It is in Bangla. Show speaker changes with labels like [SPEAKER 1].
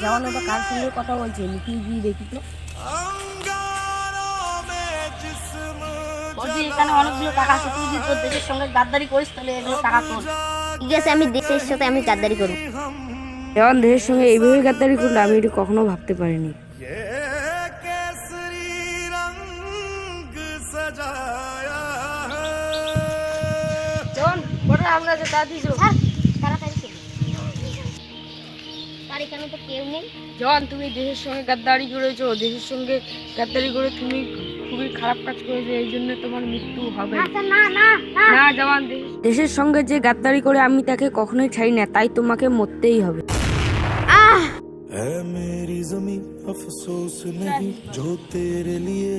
[SPEAKER 1] যেমন ওটা কার সঙ্গে কথা বলছে লুকিয়ে গিয়ে দেখি তো। বলছি এখানে অনেকগুলো টাকা আছে, তুই যদি তোর দেশের সঙ্গে গাদ্দারি করিস তাহলে এগুলো টাকা তোর।
[SPEAKER 2] ঠিক আছে, আমি দেশের সাথে আমি গাদ্দারি করব।
[SPEAKER 1] যেমন দেশের সঙ্গে এইভাবে গাদ্দারি করলে আমি এটা কখনো ভাবতে পারিনি। যেমন ওটা আমরা যে দাদি
[SPEAKER 2] তাড়াতাড়ি চল। আর এখানে তো কেউ নেই।
[SPEAKER 1] জন, তুমি দেশের সঙ্গে গাদ্দারি করেছো, দেশের সঙ্গে গাদ্দারি করে তুমি খুবই খারাপ কাজ করেছো, এই জন্য তোমার মৃত্যু হবে।
[SPEAKER 2] না না না
[SPEAKER 1] না জওয়ান, দেশের সঙ্গে যে গাদ্দারি করে আমি তাকে কখনোই ছাড়ি না, তাই তোমাকে মরতেই হবে।
[SPEAKER 2] আহ
[SPEAKER 3] है मेरी ज़मीं अफसोस नहीं जो तेरे लिए